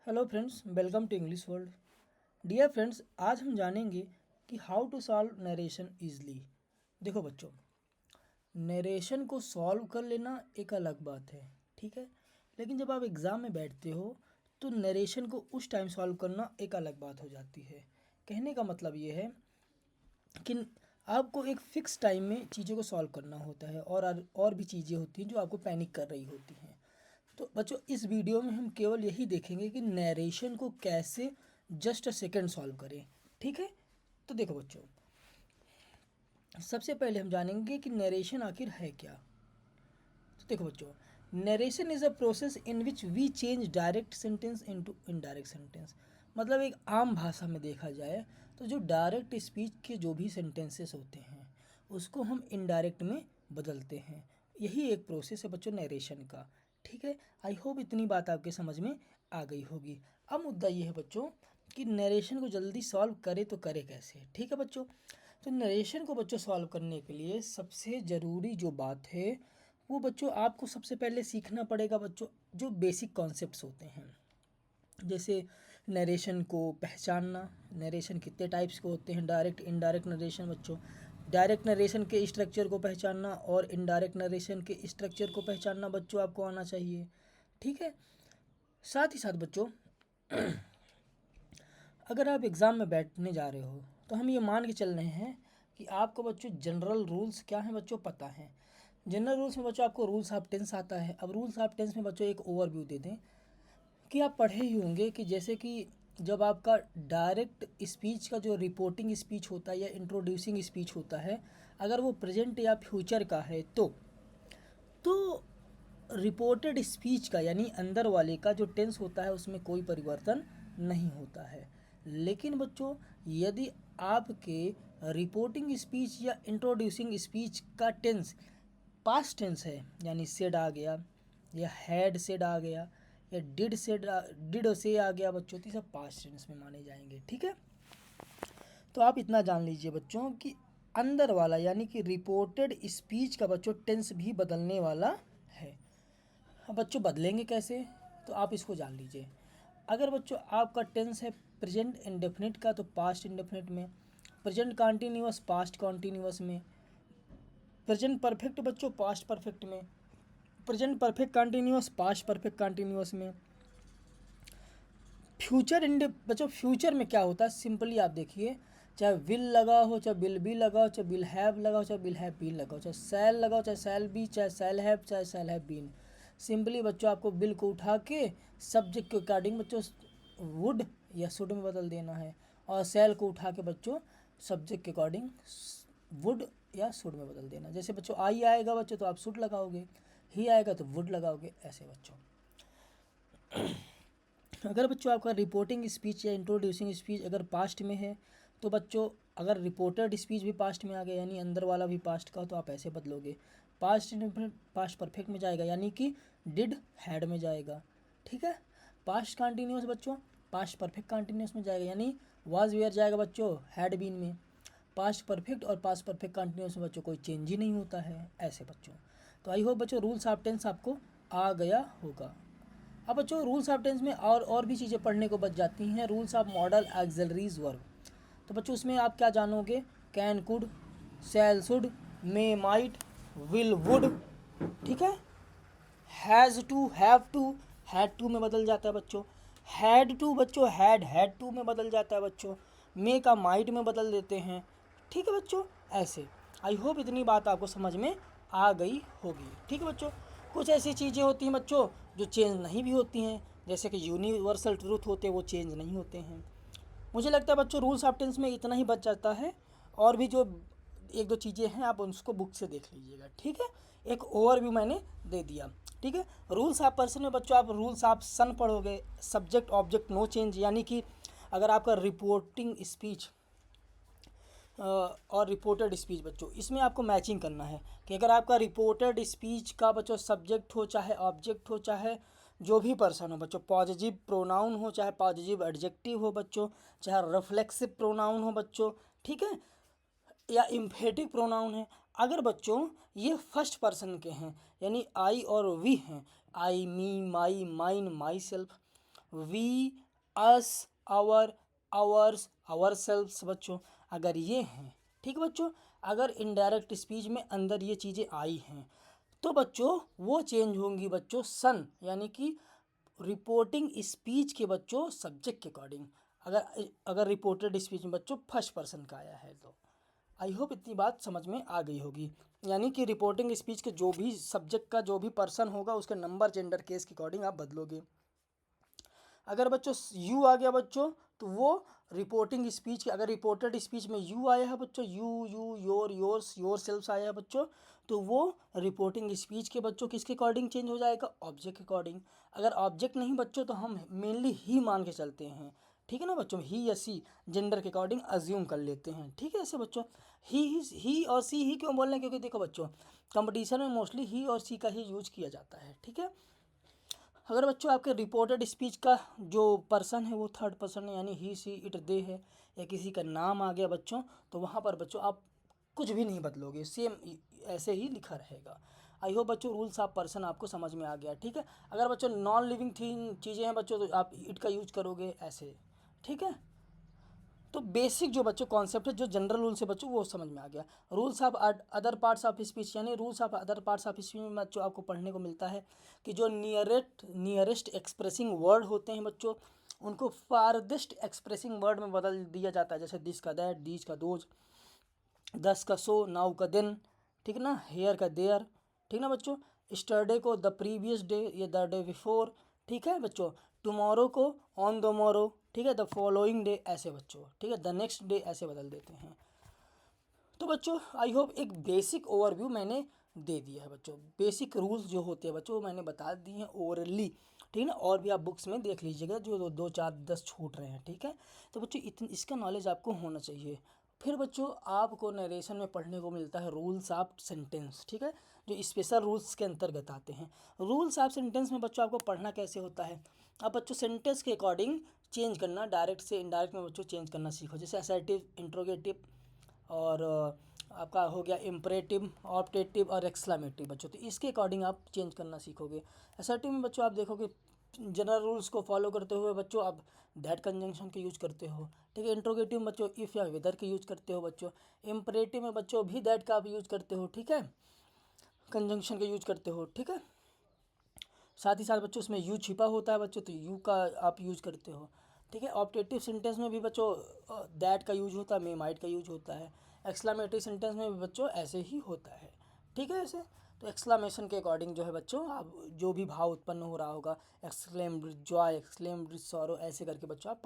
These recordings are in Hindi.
Hello friends, welcome to English world. Dear friends, आज हम जानेंगे कि how to solve narration easily. देखो बच्चों, नरेशन को सॉल्व कर लेना एक अलग बात है, ठीक है। लेकिन जब आप एग्ज़ाम में बैठते हो तो नरेशन को उस टाइम सॉल्व करना एक अलग बात हो जाती है। कहने का मतलब ये है कि आपको एक फ़िक्स टाइम में चीज़ों को सॉल्व करना होता है और भी चीज़ें होती हैं जो आपको पैनिक कर रही होती हैं। तो बच्चों, इस वीडियो में हम केवल यही देखेंगे कि नरेशन को कैसे जस्ट अ सेकेंड सॉल्व करें, ठीक है। तो देखो बच्चों, सबसे पहले हम जानेंगे कि नरेशन आखिर है क्या। तो देखो बच्चों, narration is a process in which we change direct sentence into indirect sentence. मतलब एक आम भाषा में देखा जाए तो जो डायरेक्ट स्पीच के जो भी सेंटेंसेस होते हैं उसको हम इनडायरेक्ट में बदलते हैं। यही एक प्रोसेस है बच्चों नरेशन का, ठीक है। आई होप इतनी बात आपके समझ में आ गई होगी। अब मुद्दा ये है बच्चों कि नरेशन को जल्दी सॉल्व करे तो करे कैसे, ठीक है बच्चों। तो नरेशन को बच्चों सॉल्व करने के लिए सबसे ज़रूरी जो बात है वो बच्चों आपको सबसे पहले सीखना पड़ेगा बच्चों, जो बेसिक कॉन्सेप्ट्स होते हैं। जैसे नरेशन को पहचानना, नरेशन कितने टाइप्स के होते हैं, डायरेक्ट इनडायरेक्ट नरेशन बच्चों। डायरेक्ट नरेशन के स्ट्रक्चर को पहचानना और इनडायरेक्ट नरेशन के स्ट्रक्चर को पहचानना बच्चों आपको आना चाहिए, ठीक है। साथ ही साथ बच्चों, अगर आप एग्ज़ाम में बैठने जा रहे हो तो हम ये मान के चल रहे हैं कि आपको बच्चों जनरल रूल्स क्या हैं बच्चों पता है। जनरल रूल्स में बच्चों आपको रूल्स ऑफ टेंस आता है। अब रूल्स ऑफ टेंस में बच्चों एक ओवरव्यू दे दें कि आप पढ़े ही होंगे कि जैसे कि जब आपका डायरेक्ट स्पीच का जो रिपोर्टिंग स्पीच होता है या इंट्रोड्यूसिंग स्पीच होता है, अगर वो प्रेजेंट या फ्यूचर का है तो रिपोर्टेड स्पीच का यानी अंदर वाले का जो टेंस होता है उसमें कोई परिवर्तन नहीं होता है। लेकिन बच्चों, यदि आपके रिपोर्टिंग स्पीच या इंट्रोड्यूसिंग स्पीच का टेंस पास्ट टेंस है, यानी सेड आ गया या हैड सेड आ गया या डिड से आ गया बच्चों, तो ये सब पास्ट टेंस में माने जाएंगे, ठीक है। तो आप इतना जान लीजिए बच्चों कि अंदर वाला यानी कि रिपोर्टेड स्पीच का बच्चों टेंस भी बदलने वाला है। अब बच्चों बदलेंगे कैसे, तो आप इसको जान लीजिए। अगर बच्चों आपका टेंस है प्रेजेंट इंडेफिनिट का तो पास्ट इंडेफिनिट में, प्रेजेंट कॉन्टीन्यूअस पास्ट कॉन्टीन्यूअस में, प्रेजेंट परफेक्ट बच्चों पास्ट परफेक्ट में, present perfect continuous past perfect continuous में, फ्यूचर इंडे बच्चों फ्यूचर में क्या होता है सिंपली आप देखिए, चाहे विल लगा हो, चाहे विल बी लगा हो, चाहे विल हैव लगा हो, चाहे विल हैव बीन लगा हो, चाहे सैल लगा हो, चाहे सैल बी, चाहे सैल हैव, चाहे सैल हैव बीन। सिंपली बच्चों आपको बिल को उठा के सब्जेक्ट के अकॉर्डिंग बच्चों वुड या शुड में बदल देना है, और सैल को उठा के बच्चों सब्जेक्ट के अकॉर्डिंग वुड या शुड में बदल देना। जैसे बच्चों आई आएगा बच्चों तो आप शुड लगाओगे, ही आएगा तो वुड लगाओगे, ऐसे बच्चों। अगर बच्चों आपका रिपोर्टिंग स्पीच या इंट्रोड्यूसिंग स्पीच अगर पास्ट में है तो बच्चों अगर रिपोर्टेड स्पीच भी पास्ट में आ गया यानी अंदर वाला भी पास्ट का, तो आप ऐसे बदलोगे। पास्ट पास्ट परफेक्ट में जाएगा यानी कि डिड हैड में जाएगा, ठीक है। पास्ट कंटिन्यूस बच्चों पास्ट परफेक्ट कंटिन्यूस में जाएगा यानी वाज वेयर जाएगा बच्चों हैड बीन में। पास्ट परफेक्ट और पास्ट परफेक्ट कंटिन्यूस में बच्चों कोई चेंज ही नहीं होता है, ऐसे बच्चों। तो आई होप बच्चों रूल्स ऑफ टेंस आपको आ गया होगा। अब बच्चों रूल्स ऑफ टेंस में और भी चीज़ें पढ़ने को बच जाती हैं। Rules of modal auxiliaries verb, तो बच्चों उसमें आप क्या जानोगे, can could, shall should, may might, will would, ठीक है। Has to have to had to में बदल जाता है बच्चों। हैड टू बच्चों हैड टू में बदल जाता है बच्चों। मे का माइट में बदल देते हैं, ठीक है बच्चों, ऐसे। आई होप इतनी बात आपको समझ में आ गई होगी, ठीक है बच्चों। कुछ ऐसी चीज़ें होती हैं बच्चों जो चेंज नहीं भी होती हैं, जैसे कि यूनिवर्सल ट्रूथ होते हैं वो चेंज नहीं होते हैं। मुझे लगता है बच्चों रूल्स ऑफ टेंस में इतना ही बच जाता है, और भी जो एक दो चीज़ें हैं आप उसको बुक से देख लीजिएगा, ठीक है। एक ओवरव्यू मैंने दे दिया, ठीक है। रूल्स ऑफ पर्सन में बच्चों आप रूल्स ऑफ सन पढ़ोगे, सब्जेक्ट ऑब्जेक्ट नो चेंज, यानी कि अगर आपका रिपोर्टिंग स्पीच और रिपोर्टेड स्पीच बच्चों इसमें आपको मैचिंग करना है कि अगर आपका रिपोर्टेड स्पीच का बच्चों सब्जेक्ट हो चाहे ऑब्जेक्ट हो चाहे जो भी पर्सन हो बच्चों, पॉजिटिव प्रोनाउन हो चाहे पॉजिटिव एडजेक्टिव हो बच्चों, चाहे रिफ्लेक्सिव प्रोनाउन हो बच्चों, ठीक है, या इम्फेटिक प्रोनाउन है। अगर बच्चों ये फर्स्ट पर्सन के हैं यानी आई और वी हैं, I me my mine myself, we, us, our, ours, ourselves बच्चों, अगर ये हैं, ठीक है बच्चों, अगर इनडायरेक्ट स्पीच में अंदर ये चीज़ें आई हैं तो बच्चों वो चेंज होंगी बच्चों सन, यानी कि रिपोर्टिंग स्पीच के बच्चों सब्जेक्ट के अकॉर्डिंग। अगर अगर रिपोर्टेड स्पीच में बच्चों फर्स्ट पर्सन का आया है तो आई होप इतनी बात समझ में आ गई होगी। यानी कि रिपोर्टिंग स्पीच के जो भी सब्जेक्ट का जो भी पर्सन होगा उसके नंबर जेंडर केस के अकॉर्डिंग आप बदलोगे। अगर बच्चों यू आ गया बच्चों तो वो रिपोर्टिंग स्पीच के, अगर रिपोर्टेड स्पीच में यू आया है बच्चों, you your yours yourselves आया है बच्चों, तो वो रिपोर्टिंग स्पीच के बच्चों किसके अकॉर्डिंग चेंज हो जाएगा, ऑब्जेक्ट के अकॉर्डिंग। अगर ऑब्जेक्ट नहीं बच्चों तो हम मेनली ही मान के चलते हैं, ठीक है ना बच्चों, ही या सी जेंडर के अकॉर्डिंग अज्यूम कर लेते हैं, ठीक है। ऐसे बच्चों ही और सी ही क्यों बोल रहे हैं, क्योंकि देखो बच्चों कंपटीशन में मोस्टली ही और सी का ही यूज किया जाता है, ठीक है। अगर बच्चों आपके रिपोर्टेड स्पीच का जो पर्सन है वो थर्ड पर्सन है, यानी ही सी इट दे है, या किसी का नाम आ गया बच्चों, तो वहाँ पर बच्चों आप कुछ भी नहीं बदलोगे, सेम ऐसे ही लिखा रहेगा। आई होप बच्चों रूल्स ऑफ पर्सन आपको समझ में आ गया, ठीक है। अगर बच्चों नॉन लिविंग थिंग चीज़ें हैं बच्चों तो आप इट का यूज करोगे ऐसे, ठीक है। तो बेसिक जो बच्चों कॉन्सेप्ट है, जो जनरल रूल्स है बच्चों वो समझ में आ गया। Rules of other parts of speech, यानी rules of other parts of speech में बच्चों आपको पढ़ने को मिलता है कि जो नियरेस्ट एक्सप्रेसिंग वर्ड होते हैं बच्चों उनको फारदेस्ट एक्सप्रेसिंग वर्ड में बदल दिया जाता है। जैसे दिस का दैट, दीज का दोज, दस का सो, नाउ का दिन, ठीक है ना, हेयर का देयर, ठीक ना बच्चों। स्टरडे को द प्रीवियस डे या द डे बिफोर, ठीक है बच्चों। टुमारो को ऑन द मोरो, ठीक है, द फॉलोइंग डे ऐसे बच्चों, ठीक है, द नेक्स्ट डे ऐसे बदल देते हैं। तो बच्चों आई होप एक बेसिक ओवरव्यू मैंने दे दिया है बच्चों। बेसिक रूल्स जो होते हैं बच्चों वो मैंने बता दिए हैं ओरली, ठीक है ना। और भी आप बुक्स में देख लीजिएगा जो दो चार 10 छूट रहे हैं, ठीक है। तो बच्चों इसका नॉलेज आपको होना चाहिए। फिर बच्चों आपको नरेशन में पढ़ने को मिलता है रूल्स ऑफ सेंटेंस, ठीक है, जो स्पेशल रूल्स के अंतर्गत आते हैं। रूल्स ऑफ सेंटेंस में बच्चों आपको पढ़ना कैसे होता है, अब बच्चों सेंटेंस के अकॉर्डिंग चेंज करना, डायरेक्ट से इनडायरेक्ट में बच्चों चेंज करना सीखो। जैसे असर्टिव, इंट्रोगेटिव और आपका हो गया इम्परेटिव, ऑप्टेटिव और एक्सक्लेमेटिव बच्चों, तो इसके अकॉर्डिंग आप चेंज करना सीखोगे। असर्टिव में बच्चों आप देखोगे जनरल रूल्स को फॉलो करते हुए बच्चों आप दैट कंजंक्शन के यूज करते हो, ठीक है। इंट्रोगेटिव में बच्चों इफ़ या वेदर के यूज करते हो बच्चों। इम्परेटिव में बच्चों भी दैट का आप यूज करते हो, ठीक है, कंजंक्शन का यूज करते हो, ठीक है। साथ ही साथ बच्चों उसमें यू छिपा होता है बच्चों, तो यू का आप यूज करते हो, ठीक है। ऑप्टेटिव सेंटेंस में भी बच्चों दैट का यूज होता है, मे माइट का यूज होता है। एक्सक्लामेटरी सेंटेंस में भी बच्चों ऐसे ही होता है, ठीक है। ऐसे तो एक्सक्लामेशन के अकॉर्डिंग जो है बच्चों आप जो भी भाव उत्पन्न हो रहा होगा, एक्सक्लेम्ड जॉय, एक्सक्लेम्ड सॉरो, ऐसे करके बच्चों आप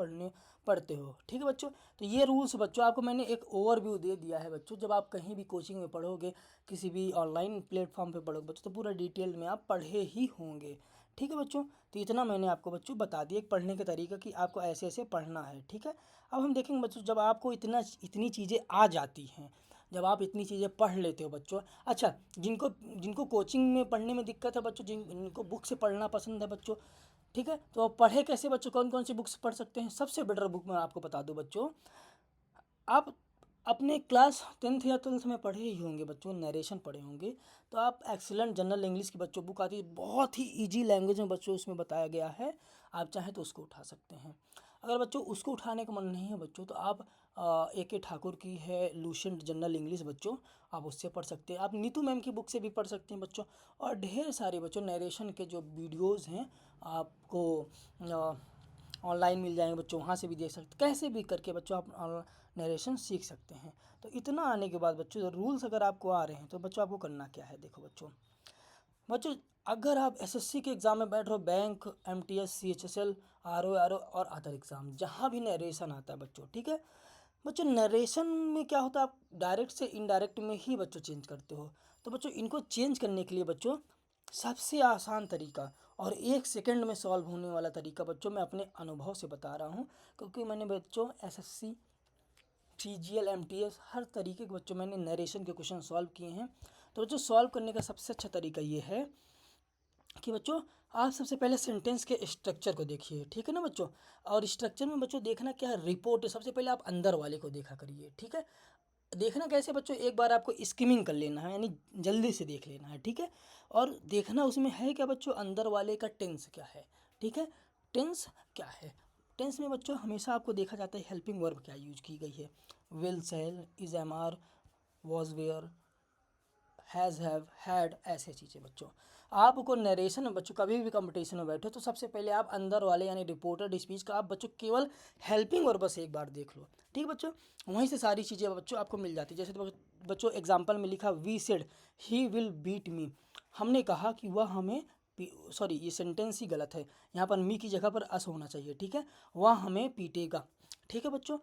पढ़ते हो, ठीक है बच्चों। तो ये रूल्स बच्चों आपको मैंने एक ओवरव्यू दे दिया है बच्चों। जब आप कहीं भी कोचिंग में पढ़ोगे, किसी भी ऑनलाइन प्लेटफॉर्म पे पढ़ोगे बच्चों, तो पूरा डिटेल में आप पढ़े ही होंगे, ठीक है बच्चों। तो इतना मैंने आपको बच्चों बता दिया पढ़ने के तरीका कि आपको ऐसे ऐसे पढ़ना है, ठीक है। अब हम देखेंगे बच्चों जब आपको इतनी चीज़ें आ जाती हैं, जब आप इतनी चीज़ें पढ़ लेते हो बच्चों। अच्छा, जिनको जिनको कोचिंग में पढ़ने में दिक्कत है बच्चों, जिनको बुक से पढ़ना पसंद है बच्चों, ठीक है, तो आप पढ़े कैसे बच्चों, कौन कौन सी बुक्स पढ़ सकते हैं। सबसे बेटर बुक मैं आपको बता दूं बच्चों, आप अपने क्लास 10th या 12th में पढ़े ही होंगे बच्चों, नरेशन पढ़े होंगे, तो आप एक्सीलेंट जनरल इंग्लिश की बच्चों बुक आती है, बहुत ही इजी लैंग्वेज में बच्चों उसमें बताया गया है। आप चाहें तो उसको उठा सकते हैं। अगर बच्चों उसको उठाने का मन नहीं है बच्चों तो आप ए ठाकुर की है लूसेंट जनरल इंग्लिश बच्चों, आप उससे पढ़ सकते हैं। आप नीतू मैम की बुक से भी पढ़ सकते हैं बच्चों। और ढेर सारे बच्चों नरेशन के जो वीडियोज़ हैं आपको ऑनलाइन मिल जाएंगे बच्चों, वहाँ से भी देख सकते, कैसे भी करके बच्चों आप नरेशन सीख सकते हैं। तो इतना आने के बाद बच्चों रूल्स अगर आपको आ रहे हैं तो बच्चों आपको करना क्या है, देखो बच्चों अगर आप एसएससी के एग्ज़ाम में बैठ रहे हो, बैंक, एमटीएस, सीएचएसएल, आरओ और अदर एग्ज़ाम, जहाँ भी नरेशन आता है बच्चों, ठीक है बच्चों, नरेशन में क्या होता है आप डायरेक्ट से इनडायरेक्ट में ही बच्चों चेंज करते हो। तो बच्चों इनको चेंज करने के लिए बच्चों सबसे आसान तरीका और 1 सेकंड में सॉल्व होने वाला तरीका बच्चों मैं अपने अनुभव से बता रहा हूँ, क्योंकि मैंने बच्चों एसएससी, सीजीएल, एमटीएस हर तरीके के बच्चों मैंने नरेशन के क्वेश्चन सॉल्व किए हैं। तो बच्चों सॉल्व करने का सबसे अच्छा तरीका ये है कि बच्चों आप सबसे पहले सेंटेंस के स्ट्रक्चर को देखिए, ठीक है ना बच्चों। और स्ट्रक्चर में बच्चों देखना क्या है, रिपोर्ट है, सबसे पहले आप अंदर वाले को देखा करिए, ठीक है। देखना कैसे बच्चों, एक बार आपको स्किमिंग कर लेना है, यानी जल्दी से देख लेना है, ठीक है। और देखना उसमें है क्या बच्चों, अंदर वाले का टेंस क्या है, ठीक है। टेंस क्या है? टेंस में बच्चों हमेशा आपको देखा जाता है हेल्पिंग वर्ब क्या यूज की गई है, will, shall, is, am are, was, were, has, have, had, ऐसे चीज़ें बच्चों। आपको नरेशन में बच्चों कभी भी कंपटीशन में बैठे तो सबसे पहले आप अंदर वाले यानी रिपोर्टेड स्पीच का आप बच्चों केवल हेल्पिंग वर्ब बस एक बार देख लो, ठीक बच्चों। वहीं से सारी चीज़ें बच्चों आपको मिल जाती है। जैसे तो बच्चों एग्जाम्पल में लिखा we said he will beat me, हमने कहा कि वह हमें, सॉरी ये सेंटेंस ही गलत है, यहाँ पर मी की जगह पर अस होना चाहिए, ठीक है, वह हमें पीटेगा, ठीक है बच्चों।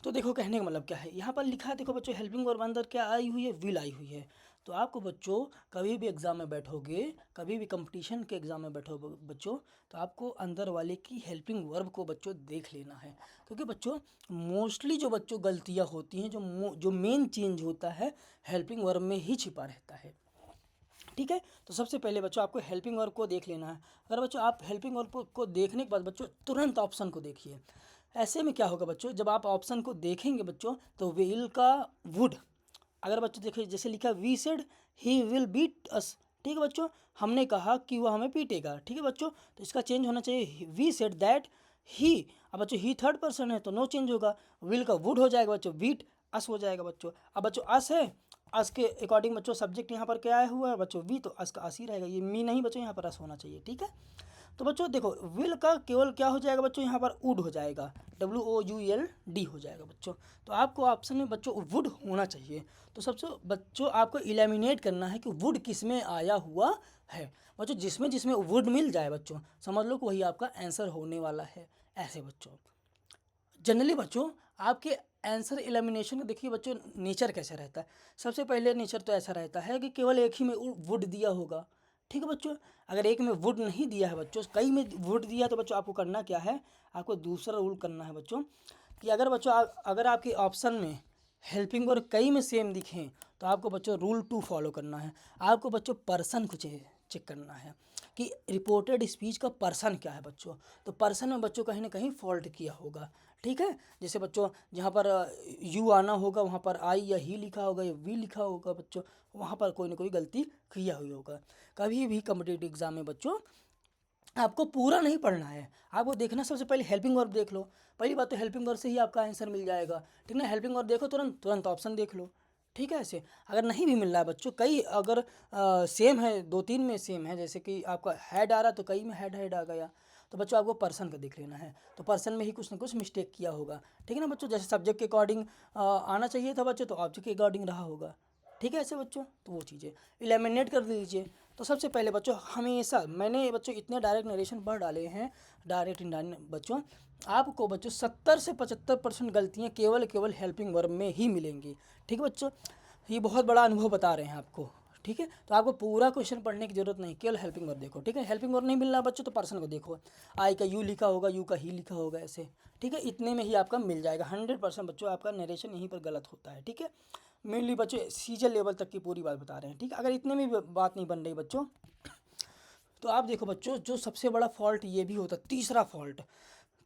तो देखो कहने का मतलब क्या है, यहाँ पर लिखा है देखो बच्चों हेल्पिंग वर्ब अंदर क्या आई हुई है, विल आई हुई है। तो आपको बच्चों कभी भी एग्जाम में बैठोगे, कभी भी कंपटीशन के एग्जाम में बैठोगे बच्चों, तो आपको अंदर वाले की हेल्पिंग वर्ब को बच्चों देख लेना है। क्योंकि बच्चों मोस्टली जो बच्चों गलतियाँ होती हैं, जो मेन चेंज होता है हेल्पिंग वर्ब में ही छिपा रहता है, ठीक है। तो सबसे पहले बच्चों आपको हेल्पिंग वर्ब को देख लेना है। अगर बच्चों आप हेल्पिंग वर्ब को देखने के बाद बच्चों तुरंत ऑप्शन को देखिए। ऐसे में क्या होगा बच्चों, जब आप ऑप्शन को देखेंगे बच्चों तो विल का वुड, अगर बच्चों देखिए जैसे लिखा we said he will beat us, ठीक है बच्चों, हमने कहा कि वह हमें पीटेगा, ठीक है बच्चों, तो इसका चेंज होना चाहिए वी सेड दैट ही। अब बच्चों ही थर्ड पर्सन है तो नो चेंज होगा, विल का वुड हो जाएगा बच्चों, बीट अस हो जाएगा बच्चों। अब बच्चों अस है, अस के अकॉर्डिंग बच्चों सब्जेक्ट यहाँ पर क्या आया हुआ है बच्चों वी, तो अस का अस ही रहेगा, ये मी नहीं बच्चों, यहाँ पर अस होना चाहिए, ठीक है। तो बच्चों देखो विल का केवल क्या हो जाएगा बच्चों, यहाँ पर वुड हो जाएगा, WOULD हो जाएगा बच्चों। तो आपको ऑप्शन में बच्चों वुड होना चाहिए। तो सबसे बच्चों आपको इलेमिनेट करना है कि वुड किस में आया हुआ है बच्चों, जिसमें जिसमें वुड मिल जाए बच्चों समझ लो कि वही आपका आंसर होने वाला है। ऐसे बच्चों जनरली बच्चों आपके आंसर एलिमिनेशन का देखिए बच्चों नेचर कैसा रहता है। सबसे पहले नेचर तो ऐसा रहता है कि केवल एक ही में वुड दिया होगा, ठीक है बच्चों। अगर एक में वुड नहीं दिया है बच्चों, कई में वुड दिया है, तो बच्चों आपको करना क्या है, आपको दूसरा रूल करना है बच्चों कि अगर बच्चों अगर आपके ऑप्शन में हेल्पिंग और कई में सेम दिखें तो आपको बच्चों रूल 2 फॉलो करना है। आपको बच्चों पर्सन को चेक करना है कि रिपोर्टेड स्पीच का पर्सन क्या है बच्चों। तो पर्सन में बच्चों कहीं ना कहीं फॉल्ट किया होगा, ठीक है। जैसे बच्चों जहाँ पर यू आना होगा वहाँ पर आई या ही लिखा होगा या वी लिखा होगा बच्चों, वहाँ पर कोई ना कोई गलती किया हुई होगा। कभी भी कॉम्पिटिटिव एग्जाम में बच्चों आपको पूरा नहीं पढ़ना है, आपको देखना सबसे पहले हेल्पिंग वर्ब देख लो। पहली बात तो हेल्पिंग वर्ब से ही आपका आंसर मिल जाएगा, ठीक ना। हेल्पिंग वर्ब देखो तुरंत तुरंत ऑप्शन देख लो, ठीक है। ऐसे अगर नहीं भी मिल रहा है बच्चों, कई अगर सेम है, 2-3 में सेम है, जैसे कि आपका हेड आ रहा तो कई में हेड हेड आ गया, तो बच्चों आपको पर्सन का देख लेना है। तो पर्सन में ही कुछ ना कुछ मिस्टेक किया होगा, ठीक है ना बच्चों। जैसे सब्जेक्ट के अकॉर्डिंग आना चाहिए था बच्चों, तो ऑब्जेक्ट के अकॉर्डिंग रहा होगा, ठीक है। ऐसे बच्चों तो वो चीज़ें एलिमिनेट कर दीजिए। तो सबसे पहले बच्चों हमेशा मैंने बच्चों इतने डायरेक्ट नरेशन पढ़ डाले हैं, डायरेक्ट इनडायरेक्ट बच्चों, आपको बच्चों 70 से 75% गलतियाँ केवल हेल्पिंग वर्ब में ही मिलेंगी, ठीक है बच्चों। ये बहुत बड़ा अनुभव बता रहे हैं आपको, ठीक है। तो आपको पूरा क्वेश्चन पढ़ने की जरूरत नहीं, केवल हेल्पिंग वर्ब देखो, ठीक है। हेल्पिंग वर्ब नहीं मिल रहा बच्चों तो पर्सन को देखो, आई का यू लिखा होगा, यू का ही लिखा होगा, ऐसे, ठीक है। इतने में ही आपका मिल जाएगा। 100% बच्चों आपका नरेशन यहीं पर गलत होता है, ठीक है। मेनली बच्चों सीजन लेवल तक की पूरी बात बता रहे हैं, ठीक है। अगर इतने में भी बात नहीं बन रही बच्चों, तो आप देखो बच्चों जो सबसे बड़ा फॉल्ट ये भी होता है, तीसरा फॉल्ट,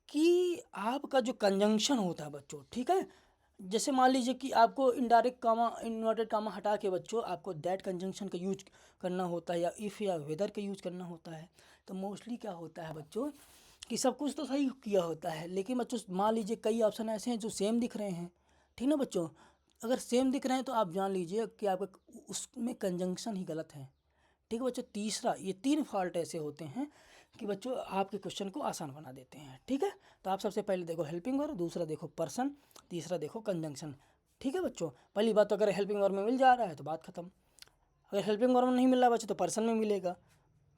कि आपका जो कंजंक्शन होता है बच्चों, ठीक है। जैसे मान लीजिए कि आपको इनडायरेक्ट कामा इन्वर्टेड कामा हटा के बच्चों आपको दैट कंजंक्शन का यूज करना होता है, या इफ़ या वेदर का यूज करना होता है। तो मोस्टली क्या होता है बच्चों कि सब कुछ तो सही किया होता है, लेकिन बच्चों मान लीजिए कई ऑप्शन ऐसे हैं जो सेम दिख रहे हैं, ठीक ना बच्चों। अगर सेम दिख रहे हैं तो आप जान लीजिए कि आपका उसमें कंजंक्शन ही गलत है, ठीक है बच्चों। तीसरा, ये 3 फॉल्ट ऐसे होते हैं कि बच्चों आपके क्वेश्चन को आसान बना देते हैं, ठीक है। तो आप सबसे पहले देखो हेल्पिंग वर्ब, दूसरा देखो पर्सन, तीसरा देखो कंजंक्शन, ठीक है बच्चों। पहली बात तो अगर हेल्पिंग वर्ब में मिल जा रहा है तो बात खत्म, अगर हेल्पिंग वर्ब में नहीं मिल रहा बच्चों तो पर्सन में मिलेगा,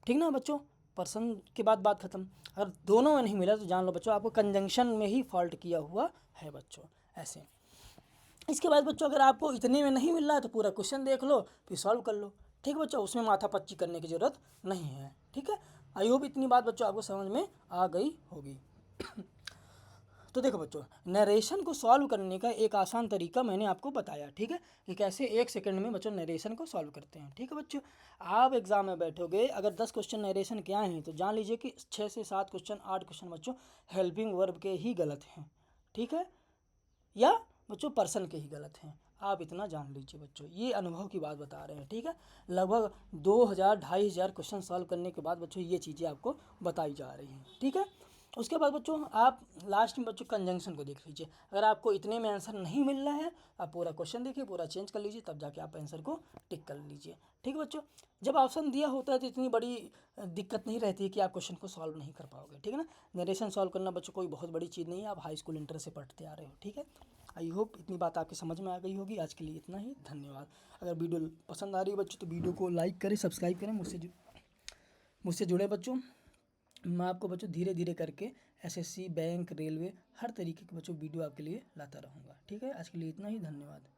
ठीक ना बच्चों। पर्सन के बाद बात खत्म। अगर दोनों में नहीं मिला तो जान लो बच्चों आपको कंजंक्शन में ही फॉल्ट किया हुआ है बच्चों, ऐसे। इसके बाद बच्चों अगर आपको इतने में नहीं मिल रहा है तो पूरा क्वेश्चन देख लो फिर सॉल्व कर लो, ठीक है बच्चों। उसमें माथा पच्ची करने की ज़रूरत नहीं है, ठीक है। आई होप इतनी बात बच्चों आपको समझ में आ गई होगी। तो देखो बच्चों नरेशन को सॉल्व करने का एक आसान तरीका मैंने आपको बताया, ठीक है, कि कैसे 1 सेकंड में बच्चों नरेशन को सॉल्व करते हैं, ठीक है बच्चों। आप एग्जाम में बैठोगे, अगर 10 क्वेश्चन नरेशन के आए हैं तो जान लीजिए कि 6 से 7 क्वेश्चन 8 क्वेश्चन बच्चों हेल्पिंग वर्ब के ही गलत हैं, ठीक है, या बच्चों पर्सन के ही गलत हैं। आप इतना जान लीजिए बच्चों, ये अनुभव की बात बता रहे हैं, ठीक है। लगभग 2000 2500 क्वेश्चन सॉल्व करने के बाद बच्चों ये चीज़ें आपको बताई जा रही हैं, ठीक है। उसके बाद बच्चों आप लास्ट में बच्चों कंजंक्शन को देख लीजिए। अगर आपको इतने में आंसर नहीं मिल रहा है, आप पूरा क्वेश्चन देखिए, पूरा चेंज कर लीजिए, तब जाके आप आंसर को टिक कर लीजिए। ठीक है बच्चों, जब ऑप्शन दिया होता है तो इतनी बड़ी दिक्कत नहीं रहती है कि आप क्वेश्चन को सॉल्व नहीं कर पाओगे। ठीक है ना, नरेशन सॉल्व करना बच्चों कोई बहुत बड़ी चीज़ नहीं है, आप हाई स्कूल इंटर से पढ़ते आ रहे हो। ठीक है, आई होप इतनी बात आपकी समझ में आ गई होगी। आज के लिए इतना ही, धन्यवाद। अगर वीडियो पसंद आ रही है बच्चों तो वीडियो को लाइक करें, सब्सक्राइब करें, मुझसे जुड़े बच्चों। मैं आपको बच्चों धीरे धीरे करके एसएससी, बैंक, रेलवे, हर तरीके के बच्चों वीडियो आपके लिए लाता रहूँगा। ठीक है, आज के लिए इतना ही, धन्यवाद।